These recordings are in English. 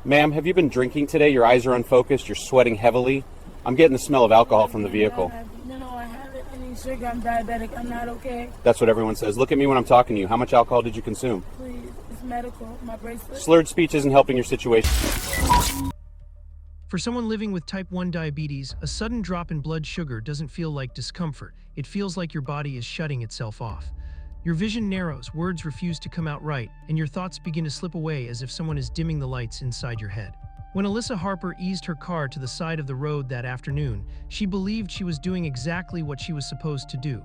Ma'am, have you been drinking today? Your eyes are unfocused, you're sweating heavily. I'm getting the smell of alcohol from the vehicle. No, I haven't any sugar. I'm diabetic. I'm not okay. That's what everyone says. Look at me when I'm talking to you. How much alcohol did you consume? Please, it's medical. My bracelet. Slurred speech isn't helping your situation. For someone living with type 1 diabetes, a sudden drop in blood sugar doesn't feel like discomfort. It feels like your body is shutting itself off. Your vision narrows, words refuse to come out right, and your thoughts begin to slip away as if someone is dimming the lights inside your head. When Alyssa Harper eased her car to the side of the road that afternoon, she believed she was doing exactly what she was supposed to do.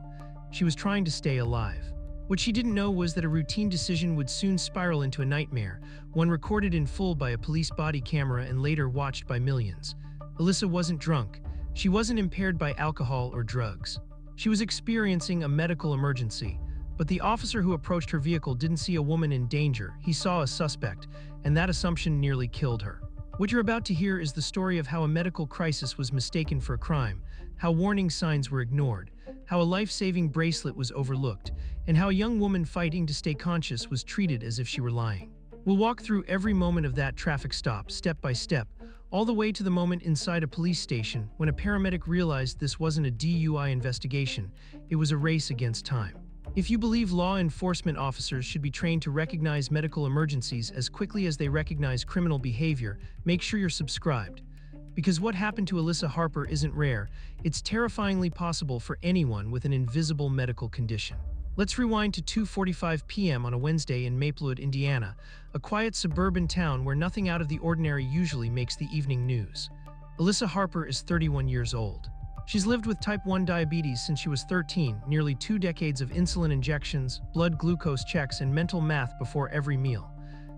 She was trying to stay alive. What she didn't know was that a routine decision would soon spiral into a nightmare, one recorded in full by a police body camera and later watched by millions. Alyssa wasn't drunk. She wasn't impaired by alcohol or drugs. She was experiencing a medical emergency. But the officer who approached her vehicle didn't see a woman in danger. He saw a suspect, and that assumption nearly killed her. What you're about to hear is the story of how a medical crisis was mistaken for a crime, how warning signs were ignored, how a life-saving bracelet was overlooked, and how a young woman fighting to stay conscious was treated as if she were lying. We'll walk through every moment of that traffic stop, step by step, all the way to the moment inside a police station when a paramedic realized this wasn't a DUI investigation, it was a race against time. If you believe law enforcement officers should be trained to recognize medical emergencies as quickly as they recognize criminal behavior, make sure you're subscribed. Because what happened to Alyssa Harper isn't rare, it's terrifyingly possible for anyone with an invisible medical condition. Let's rewind to 2:45 p.m. on a Wednesday in Maplewood, Indiana, a quiet suburban town where nothing out of the ordinary usually makes the evening news. Alyssa Harper is 31 years old. She's lived with type 1 diabetes since she was 13, nearly 2 decades of insulin injections, blood glucose checks, and mental math before every meal.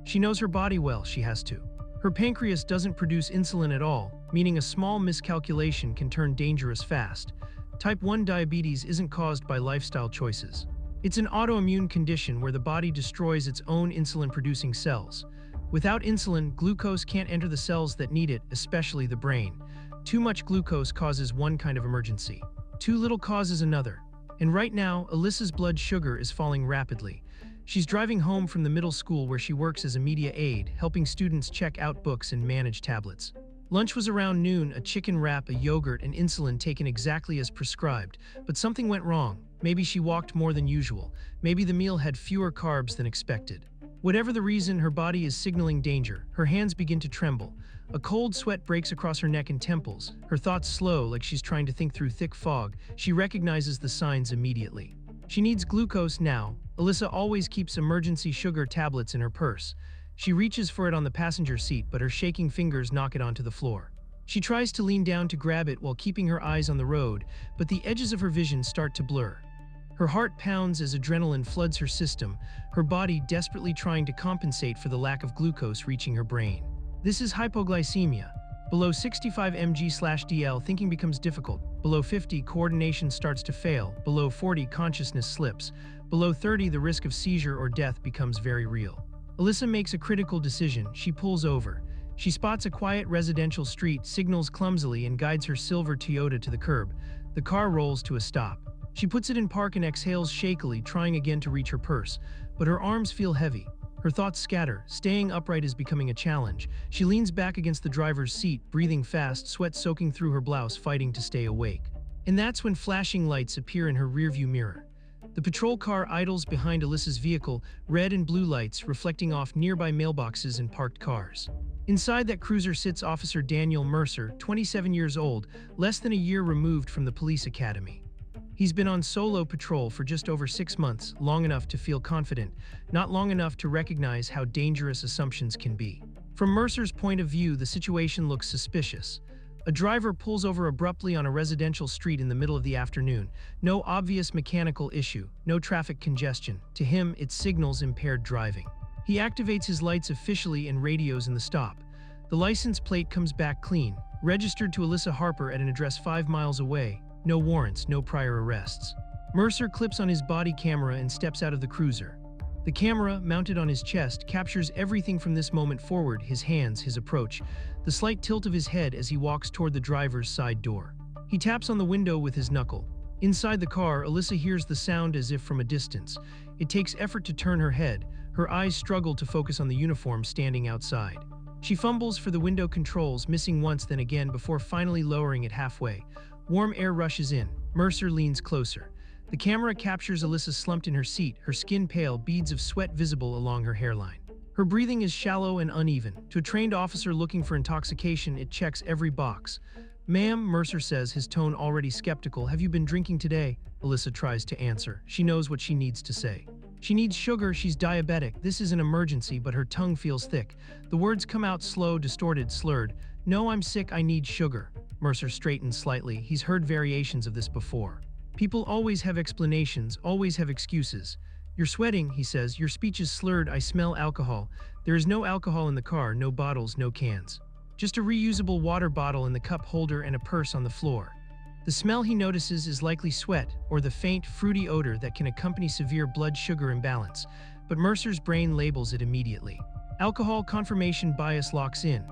She knows her body well, she has to. Her pancreas doesn't produce insulin at all, meaning a small miscalculation can turn dangerous fast. Type 1 diabetes isn't caused by lifestyle choices. It's an autoimmune condition where the body destroys its own insulin-producing cells. Without insulin, glucose can't enter the cells that need it, especially the brain. Too much glucose causes one kind of emergency. Too little causes another. And right now, Alyssa's blood sugar is falling rapidly. She's driving home from the middle school where she works as a media aide, helping students check out books and manage tablets. Lunch was around noon, a chicken wrap, a yogurt, and insulin taken exactly as prescribed. But something went wrong. Maybe she walked more than usual. Maybe the meal had fewer carbs than expected. Whatever the reason, her body is signaling danger. Her hands begin to tremble. A cold sweat breaks across her neck and temples. Her thoughts slow, like she's trying to think through thick fog. She recognizes the signs immediately. She needs glucose now. Alyssa always keeps emergency sugar tablets in her purse. She reaches for it on the passenger seat, but her shaking fingers knock it onto the floor. She tries to lean down to grab it while keeping her eyes on the road, but the edges of her vision start to blur. Her heart pounds as adrenaline floods her system, her body desperately trying to compensate for the lack of glucose reaching her brain. This is hypoglycemia. Below 65 mg/dl, thinking becomes difficult. Below 50, coordination starts to fail. Below 40, consciousness slips. Below 30, the risk of seizure or death becomes very real. Alyssa makes a critical decision. She pulls over. She spots a quiet residential street, signals clumsily, and guides her silver Toyota to the curb. The car rolls to a stop. She puts it in park and exhales shakily, trying again to reach her purse. But her arms feel heavy. Her thoughts scatter. Staying upright is becoming a challenge. She leans back against the driver's seat, breathing fast, sweat soaking through her blouse, fighting to stay awake. And that's when flashing lights appear in her rearview mirror. The patrol car idles behind Alyssa's vehicle, red and blue lights reflecting off nearby mailboxes and parked cars. Inside that cruiser sits Officer Daniel Mercer, 27 years old, less than a year removed from the police academy. He's been on solo patrol for just over 6 months, long enough to feel confident, not long enough to recognize how dangerous assumptions can be. From Mercer's point of view, the situation looks suspicious. A driver pulls over abruptly on a residential street in the middle of the afternoon. No obvious mechanical issue, no traffic congestion. To him, it signals impaired driving. He activates his lights officially and radios in the stop. The license plate comes back clean, registered to Alyssa Harper at an address 5 miles away. No warrants, no prior arrests. Mercer clips on his body camera and steps out of the cruiser. The camera, mounted on his chest, captures everything from this moment forward: his hands, his approach, the slight tilt of his head as he walks toward the driver's side door. He taps on the window with his knuckle. Inside the car, Alyssa hears the sound as if from a distance. It takes effort to turn her head. Her eyes struggle to focus on the uniform standing outside. She fumbles for the window controls, missing once then again before finally lowering it halfway. Warm air rushes in. Mercer leans closer. The camera captures Alyssa slumped in her seat, her skin pale, beads of sweat visible along her hairline. Her breathing is shallow and uneven. To a trained officer looking for intoxication, it checks every box. "Ma'am," Mercer says, his tone already skeptical, "have you been drinking today?" Alyssa tries to answer. She knows what she needs to say. She needs sugar, she's diabetic, this is an emergency, but her tongue feels thick. The words come out slow, distorted, slurred. "No, I'm sick, I need sugar." Mercer straightens slightly. He's heard variations of this before. People always have explanations, always have excuses. "You're sweating," he says. "Your speech is slurred. I smell alcohol." There is no alcohol in the car, no bottles, no cans. Just a reusable water bottle in the cup holder and a purse on the floor. The smell he notices is likely sweat, or the faint, fruity odor that can accompany severe blood sugar imbalance, but Mercer's brain labels it immediately. Alcohol confirmation bias locks in.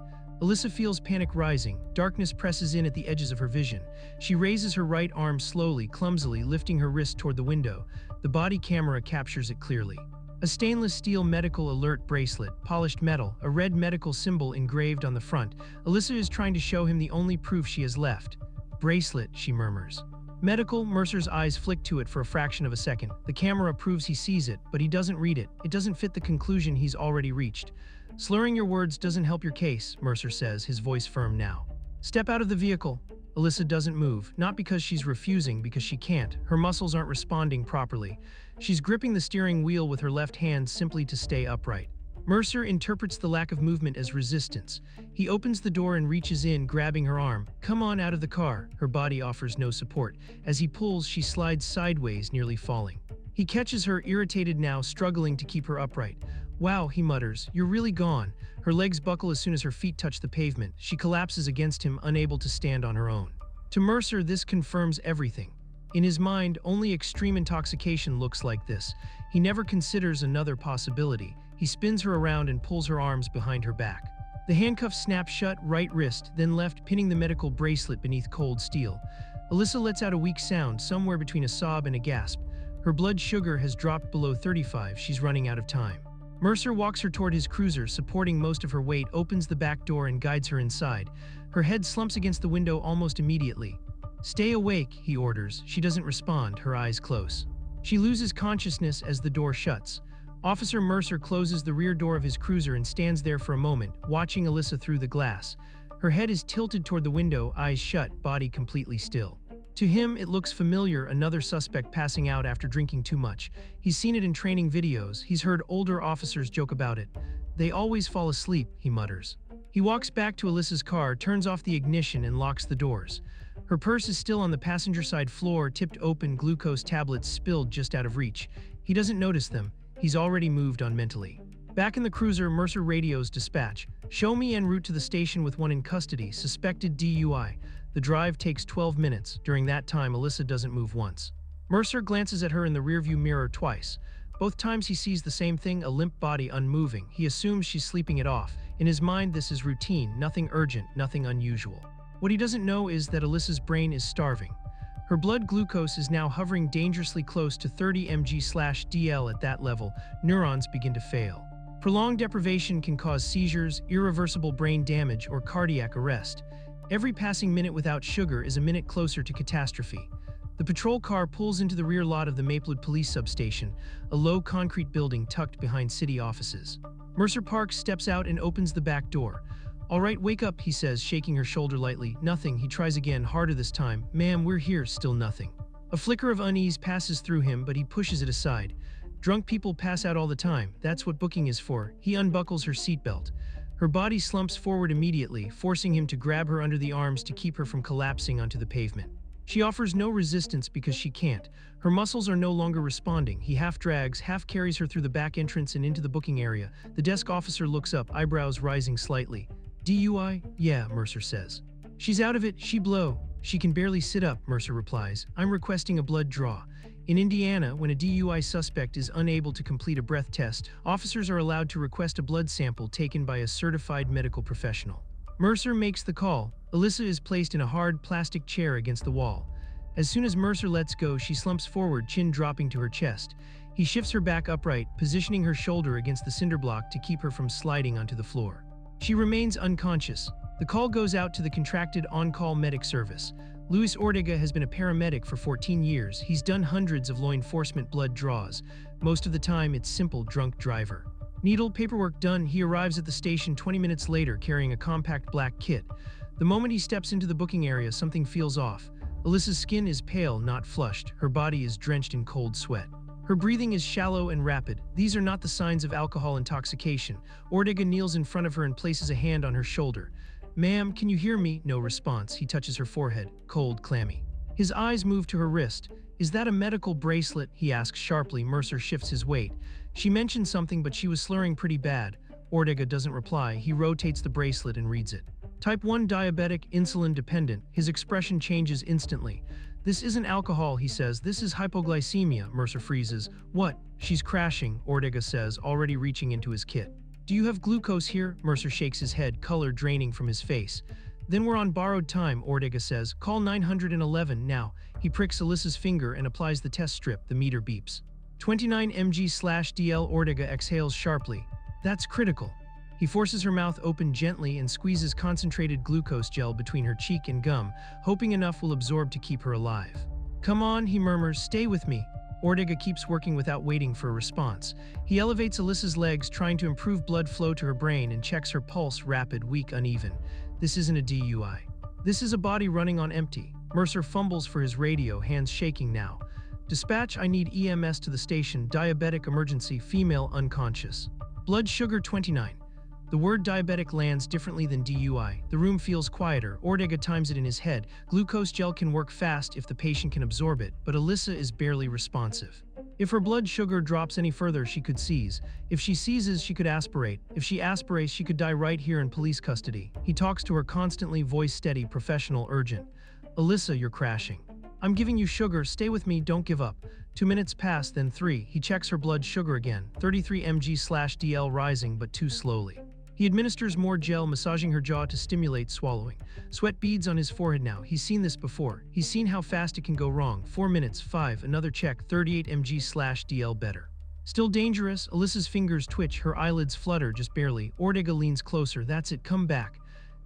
Alyssa feels panic rising. Darkness presses in at the edges of her vision. She raises her right arm slowly, clumsily, lifting her wrist toward the window. The body camera captures it clearly. A stainless steel medical alert bracelet, polished metal, a red medical symbol engraved on the front. Alyssa is trying to show him the only proof she has left. "Bracelet," she murmurs. "Medical," Mercer's eyes flick to it for a fraction of a second. The camera proves he sees it, but he doesn't read it. It doesn't fit the conclusion he's already reached. "Slurring your words doesn't help your case," Mercer says, his voice firm now. "Step out of the vehicle." Alyssa doesn't move, not because she's refusing, because she can't. Her muscles aren't responding properly. She's gripping the steering wheel with her left hand simply to stay upright. Mercer interprets the lack of movement as resistance. He opens the door and reaches in, grabbing her arm. "Come on out of the car." Her body offers no support. As he pulls, she slides sideways, nearly falling. He catches her, irritated now, struggling to keep her upright. "Wow," he mutters, "you're really gone." Her legs buckle as soon as her feet touch the pavement. She collapses against him, unable to stand on her own. To Mercer, this confirms everything. In his mind, only extreme intoxication looks like this. He never considers another possibility. He spins her around and pulls her arms behind her back. The handcuffs snap shut, right wrist, then left, pinning the medical bracelet beneath cold steel. Alyssa lets out a weak sound, somewhere between a sob and a gasp. Her blood sugar has dropped below 35. She's running out of time. Mercer walks her toward his cruiser, supporting most of her weight, opens the back door and guides her inside. Her head slumps against the window almost immediately. "Stay awake," he orders. She doesn't respond, her eyes close. She loses consciousness as the door shuts. Officer Mercer closes the rear door of his cruiser and stands there for a moment, watching Alyssa through the glass. Her head is tilted toward the window, eyes shut, body completely still. To him, it looks familiar, another suspect passing out after drinking too much. He's seen it in training videos. He's heard older officers joke about it. "They always fall asleep," he mutters. He walks back to Alyssa's car, turns off the ignition and locks the doors. Her purse is still on the passenger side floor, tipped open, glucose tablets spilled just out of reach. He doesn't notice them. He's already moved on mentally. Back in the cruiser, Mercer radios dispatch. "Show me en route to the station with one in custody, suspected DUI. The drive takes 12 minutes. During that time, Alyssa doesn't move once. Mercer glances at her in the rearview mirror twice. Both times he sees the same thing, a limp body unmoving. He assumes she's sleeping it off. In his mind, this is routine, nothing urgent, nothing unusual. What he doesn't know is that Alyssa's brain is starving. Her blood glucose is now hovering dangerously close to 30 mg/dl. At that level, neurons begin to fail. Prolonged deprivation can cause seizures, irreversible brain damage, or cardiac arrest. Every passing minute without sugar is a minute closer to catastrophe. The patrol car pulls into the rear lot of the Maplewood Police Substation, a low concrete building tucked behind city offices. Mercer Parks steps out and opens the back door. "All right, wake up," he says, shaking her shoulder lightly. "Nothing." He tries again, harder this time. "Ma'am, we're here." Still nothing. A flicker of unease passes through him, but he pushes it aside. Drunk people pass out all the time. That's what booking is for. He unbuckles her seatbelt. Her body slumps forward immediately, forcing him to grab her under the arms to keep her from collapsing onto the pavement. She offers no resistance because she can't. Her muscles are no longer responding. He half drags, half carries her through the back entrance and into the booking area. The desk officer looks up, eyebrows rising slightly. "DUI? Yeah," Mercer says. "She's out of it. She blow." "She can barely sit up," Mercer replies. "I'm requesting a blood draw." In Indiana, when a DUI suspect is unable to complete a breath test, officers are allowed to request a blood sample taken by a certified medical professional. Mercer makes the call. Alyssa is placed in a hard plastic chair against the wall. As soon as Mercer lets go, she slumps forward, chin dropping to her chest. He shifts her back upright, positioning her shoulder against the cinder block to keep her from sliding onto the floor. She remains unconscious. The call goes out to the contracted on-call medic service. Luis Ortega has been a paramedic for 14 years. He's done hundreds of law enforcement blood draws. Most of the time, it's simple drunk driver. Needle paperwork done, he arrives at the station 20 minutes later carrying a compact black kit. The moment he steps into the booking area, something feels off. Alyssa's skin is pale, not flushed. Her body is drenched in cold sweat. Her breathing is shallow and rapid. These are not the signs of alcohol intoxication. Ortega kneels in front of her and places a hand on her shoulder. "Ma'am, can you hear me?" No response. He touches her forehead, cold, clammy. His eyes move to her wrist. "Is that a medical bracelet?" he asks sharply. Mercer shifts his weight. She mentioned something, but she was slurring pretty bad. Ortega doesn't reply. He rotates the bracelet and reads it. Type 1 diabetic, insulin dependent. His expression changes instantly. "This isn't alcohol," he says. "This is hypoglycemia." Mercer freezes. "What?" "She's crashing," Ortega says, already reaching into his kit. "Do you have glucose here?" Mercer shakes his head, color draining from his face. "Then we're on borrowed time," Ortega says. "Call 911 now." He pricks Alyssa's finger and applies the test strip. The meter beeps. 29 mg/dl. Ortega exhales sharply. "That's critical." He forces her mouth open gently and squeezes concentrated glucose gel between her cheek and gum, hoping enough will absorb to keep her alive. "Come on," he murmurs, "stay with me." Ortega keeps working without waiting for a response. He elevates Alyssa's legs, trying to improve blood flow to her brain, and checks her pulse, rapid, weak, uneven. This isn't a DUI. This is a body running on empty. Mercer fumbles for his radio, hands shaking now. "Dispatch, I need EMS to the station. Diabetic emergency, female unconscious. Blood sugar 29. The word diabetic lands differently than DUI. The room feels quieter. Ortega times it in his head. Glucose gel can work fast if the patient can absorb it, but Alyssa is barely responsive. If her blood sugar drops any further, she could seize. If she seizes, she could aspirate. If she aspirates, she could die right here in police custody. He talks to her constantly, voice steady, professional, urgent. "Alyssa, you're crashing. I'm giving you sugar. Stay with me. Don't give up." 2 minutes pass, then 3. He checks her blood sugar again. 33 mg/dl, rising, but too slowly. He administers more gel, massaging her jaw to stimulate swallowing. Sweat beads on his forehead now. He's seen this before. He's seen how fast it can go wrong. 4 minutes, 5, another check, 38 mg/dl, better. Still dangerous. Alyssa's fingers twitch, her eyelids flutter just barely. Ortega leans closer. "That's it, come back."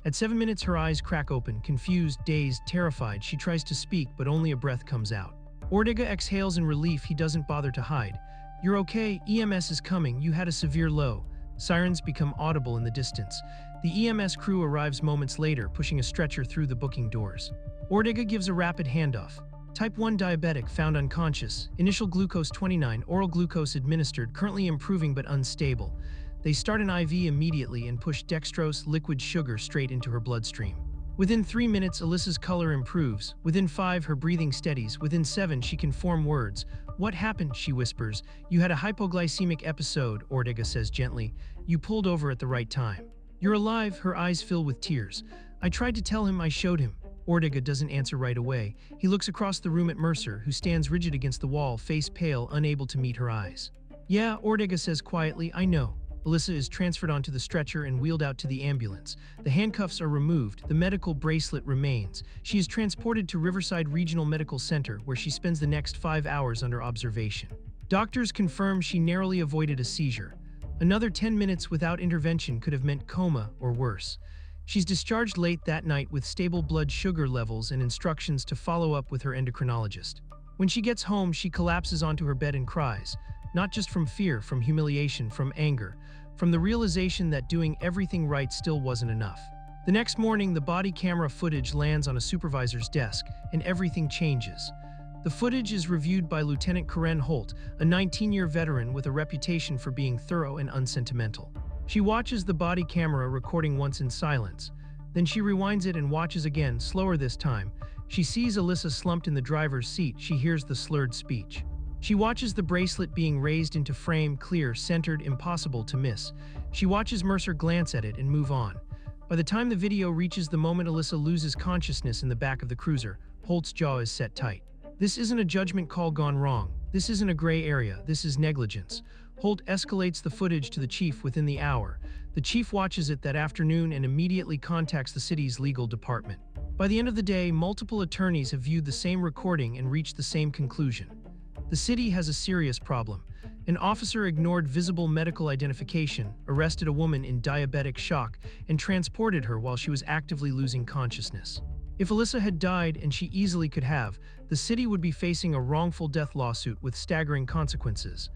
At 7 minutes, her eyes crack open, confused, dazed, terrified. She tries to speak, but only a breath comes out. Ortega exhales in relief. He doesn't bother to hide. "You're okay, EMS is coming. You had a severe low." Sirens become audible in the distance. The EMS crew arrives moments later, pushing a stretcher through the booking doors. Ortega gives a rapid handoff. Type 1 diabetic, found unconscious. Initial glucose 29, oral glucose administered, currently improving but unstable. They start an IV immediately and push dextrose, liquid sugar, straight into her bloodstream. Within 3 minutes, Alyssa's color improves. Within 5, her breathing steadies. Within 7, she can form words. "What happened?" she whispers. "You had a hypoglycemic episode," Ortega says gently. "You pulled over at the right time. You're alive." Her eyes fill with tears. "I tried to tell him, I showed him." Ortega doesn't answer right away. He looks across the room at Mercer, who stands rigid against the wall, face pale, unable to meet her eyes. "Yeah," Ortega says quietly, "I know." Alyssa is transferred onto the stretcher and wheeled out to the ambulance. The handcuffs are removed. The medical bracelet remains. She is transported to Riverside Regional Medical Center, where she spends the next 5 hours under observation. Doctors confirm she narrowly avoided a seizure. Another 10 minutes without intervention could have meant coma or worse. She's discharged late that night with stable blood sugar levels and instructions to follow up with her endocrinologist. When she gets home, she collapses onto her bed and cries. Not just from fear, from humiliation, from anger, from the realization that doing everything right still wasn't enough. The next morning, the body camera footage lands on a supervisor's desk, and everything changes. The footage is reviewed by Lieutenant Karen Holt, a 19-year veteran with a reputation for being thorough and unsentimental. She watches the body camera recording once in silence. Then she rewinds it and watches again, slower this time. She sees Alyssa slumped in the driver's seat. She hears the slurred speech. She watches the bracelet being raised into frame, clear, centered, impossible to miss. She watches Mercer glance at it and move on. By the time the video reaches the moment Alyssa loses consciousness in the back of the cruiser, Holt's jaw is set tight. This isn't a judgment call gone wrong. This isn't a gray area. This is negligence. Holt escalates the footage to the chief within the hour. The chief watches it that afternoon and immediately contacts the city's legal department. By the end of the day, multiple attorneys have viewed the same recording and reached the same conclusion. The city has a serious problem. An officer ignored visible medical identification, arrested a woman in diabetic shock, and transported her while she was actively losing consciousness. If Alyssa had died, and she easily could have, the city would be facing a wrongful death lawsuit with staggering consequences.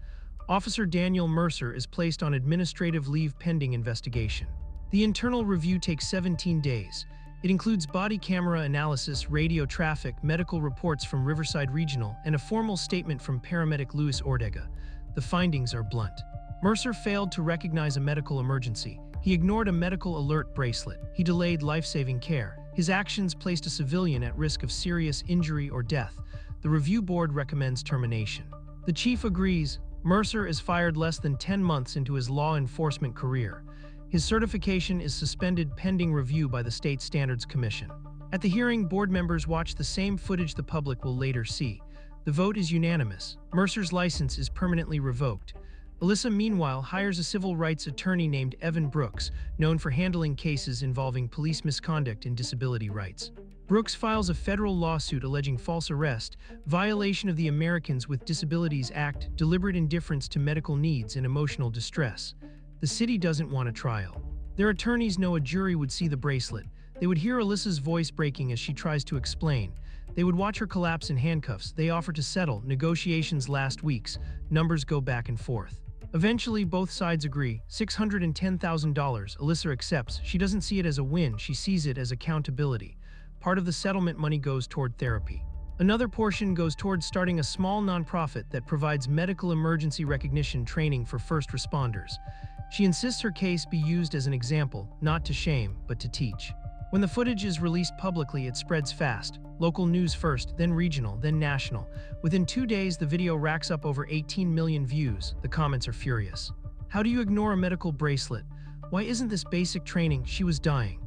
Officer Daniel Mercer is placed on administrative leave pending investigation. The internal review takes 17 days. It includes body camera analysis, radio traffic, medical reports from Riverside Regional, and a formal statement from paramedic Luis Ortega. The findings are blunt. Mercer failed to recognize a medical emergency. He ignored a medical alert bracelet. He delayed life-saving care. His actions placed a civilian at risk of serious injury or death. The review board recommends termination. The chief agrees. Mercer is fired less than 10 months into his law enforcement career. His certification is suspended pending review by the State Standards Commission. At the hearing, board members watch the same footage the public will later see. The vote is unanimous. Mercer's license is permanently revoked. Alyssa, meanwhile, hires a civil rights attorney named Evan Brooks, known for handling cases involving police misconduct and disability rights. Brooks files a federal lawsuit alleging false arrest, violation of the Americans with Disabilities Act, deliberate indifference to medical needs, and emotional distress. The city doesn't want a trial. Their attorneys know a jury would see the bracelet. They would hear Alyssa's voice breaking as she tries to explain. They would watch her collapse in handcuffs. They offer to settle. Negotiations last weeks. Numbers go back and forth. Eventually, both sides agree. $610,000. Alyssa accepts. She doesn't see it as a win. She sees it as accountability. Part of the settlement money goes toward therapy. Another portion goes towards starting a small nonprofit that provides medical emergency recognition training for first responders. She insists her case be used as an example, not to shame, but to teach. When the footage is released publicly, it spreads fast. Local news first, then regional, then national. Within 2 days, the video racks up over 18 million views. The comments are furious. How do you ignore a medical bracelet? Why isn't this basic training? She was dying.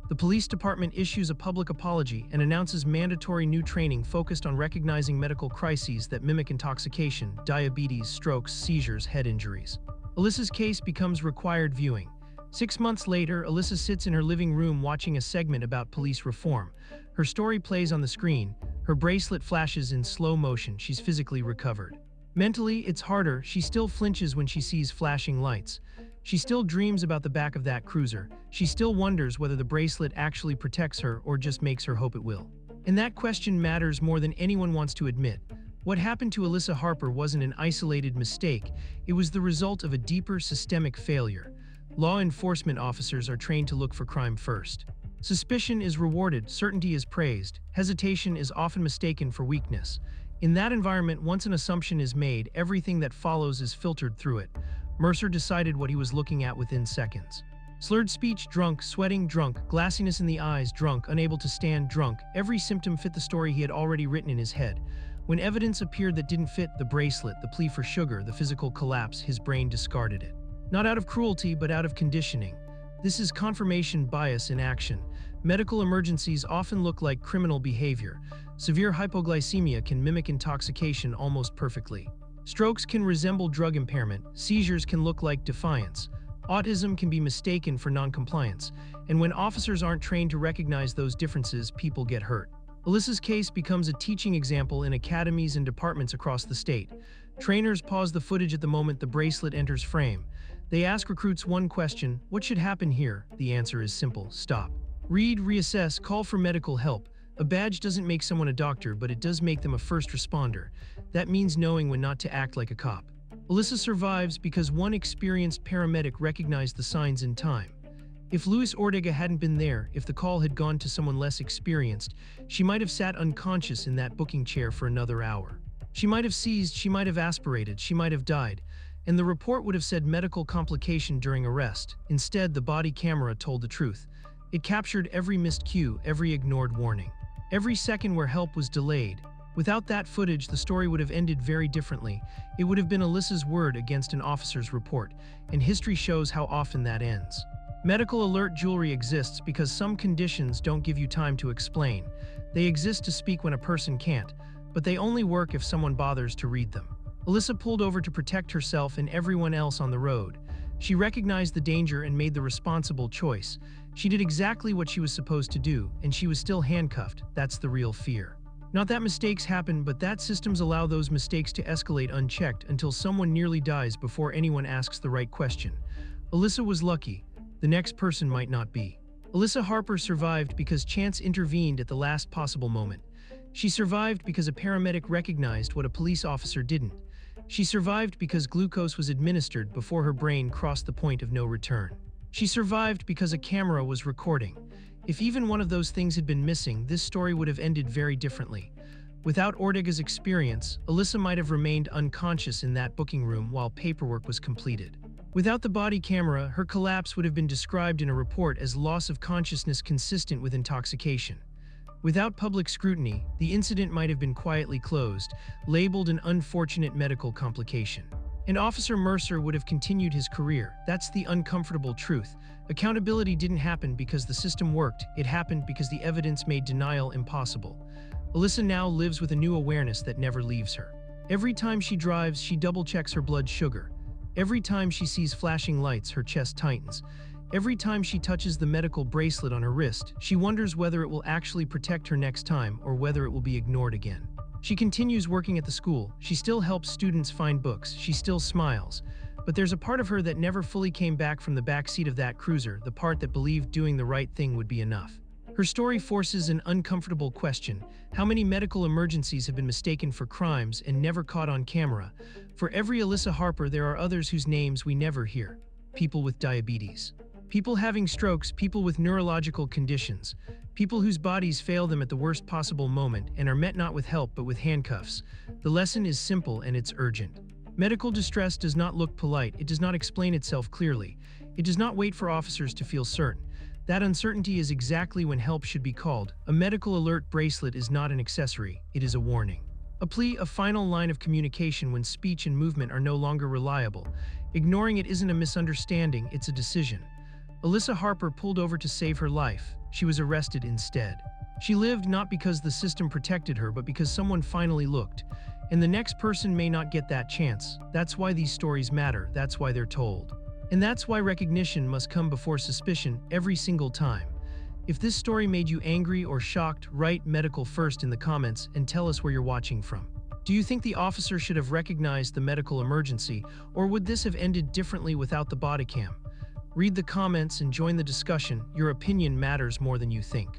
The police department issues a public apology and announces mandatory new training focused on recognizing medical crises that mimic intoxication, diabetes, strokes, seizures, head injuries. Alyssa's case becomes required viewing. 6 months later, Alyssa sits in her living room watching a segment about police reform. Her story plays on the screen. Her bracelet flashes in slow motion. She's physically recovered. Mentally, it's harder. She still flinches when she sees flashing lights. She still dreams about the back of that cruiser. She still wonders whether the bracelet actually protects her or just makes her hope it will. And that question matters more than anyone wants to admit. What happened to Alyssa Harper wasn't an isolated mistake. It was the result of a deeper systemic failure. Law enforcement officers are trained to look for crime first. Suspicion is rewarded, certainty is praised, hesitation is often mistaken for weakness. In that environment, once an assumption is made, everything that follows is filtered through it. Mercer decided what he was looking at within seconds. Slurred speech, drunk; sweating, drunk; glassiness in the eyes, drunk; unable to stand, drunk. Every symptom fit the story he had already written in his head. When evidence appeared that didn't fit, the bracelet, the plea for sugar, the physical collapse, his brain discarded it. Not out of cruelty, but out of conditioning. This is confirmation bias in action. Medical emergencies often look like criminal behavior. Severe hypoglycemia can mimic intoxication almost perfectly. Strokes can resemble drug impairment. Seizures can look like defiance. Autism can be mistaken for noncompliance. And when officers aren't trained to recognize those differences, people get hurt. Alyssa's case becomes a teaching example in academies and departments across the state. Trainers pause the footage at the moment the bracelet enters frame. They ask recruits one question: what should happen here? The answer is simple: stop. Read, reassess, call for medical help. A badge doesn't make someone a doctor, but it does make them a first responder. That means knowing when not to act like a cop. Alyssa survives because one experienced paramedic recognized the signs in time. If Luis Ortega hadn't been there, if the call had gone to someone less experienced, she might have sat unconscious in that booking chair for another hour. She might have seized, she might have aspirated, she might have died. And the report would have said medical complication during arrest. Instead, the body camera told the truth. It captured every missed cue, every ignored warning, every second where help was delayed. Without that footage, the story would have ended very differently. It would have been Alyssa's word against an officer's report, and history shows how often that ends. Medical alert jewelry exists because some conditions don't give you time to explain. They exist to speak when a person can't, but they only work if someone bothers to read them. Alyssa pulled over to protect herself and everyone else on the road. She recognized the danger and made the responsible choice. She did exactly what she was supposed to do, and she was still handcuffed. That's the real fear. Not that mistakes happen, but that systems allow those mistakes to escalate unchecked until someone nearly dies before anyone asks the right question. Alyssa was lucky. The next person might not be. Alyssa Harper survived because chance intervened at the last possible moment. She survived because a paramedic recognized what a police officer didn't. She survived because glucose was administered before her brain crossed the point of no return. She survived because a camera was recording. If even one of those things had been missing, this story would have ended very differently. Without Ortega's experience, Alyssa might have remained unconscious in that booking room while paperwork was completed. Without the body camera, her collapse would have been described in a report as loss of consciousness consistent with intoxication. Without public scrutiny, the incident might have been quietly closed, labeled an unfortunate medical complication. And Officer Mercer would have continued his career. That's the uncomfortable truth. Accountability didn't happen because the system worked, it happened because the evidence made denial impossible. Alyssa now lives with a new awareness that never leaves her. Every time she drives, she double-checks her blood sugar. Every time she sees flashing lights, her chest tightens. Every time she touches the medical bracelet on her wrist, she wonders whether it will actually protect her next time or whether it will be ignored again. She continues working at the school. She still helps students find books. She still smiles. But there's a part of her that never fully came back from the back seat of that cruiser, the part that believed doing the right thing would be enough. Her story forces an uncomfortable question. How many medical emergencies have been mistaken for crimes and never caught on camera? For every Alyssa Harper, there are others whose names we never hear. People with diabetes. People having strokes, people with neurological conditions, people whose bodies fail them at the worst possible moment and are met not with help but with handcuffs. The lesson is simple and it's urgent. Medical distress does not look polite, it does not explain itself clearly. It does not wait for officers to feel certain. That uncertainty is exactly when help should be called. A medical alert bracelet is not an accessory, it is a warning. A plea, a final line of communication when speech and movement are no longer reliable. Ignoring it isn't a misunderstanding, it's a decision. Alyssa Harper pulled over to save her life. She was arrested instead. She lived not because the system protected her, but because someone finally looked. And the next person may not get that chance. That's why these stories matter. That's why they're told. And that's why recognition must come before suspicion every single time. If this story made you angry or shocked, write medical first in the comments and tell us where you're watching from. Do you think the officer should have recognized the medical emergency, or would this have ended differently without the body cam? Read the comments and join the discussion. Your opinion matters more than you think.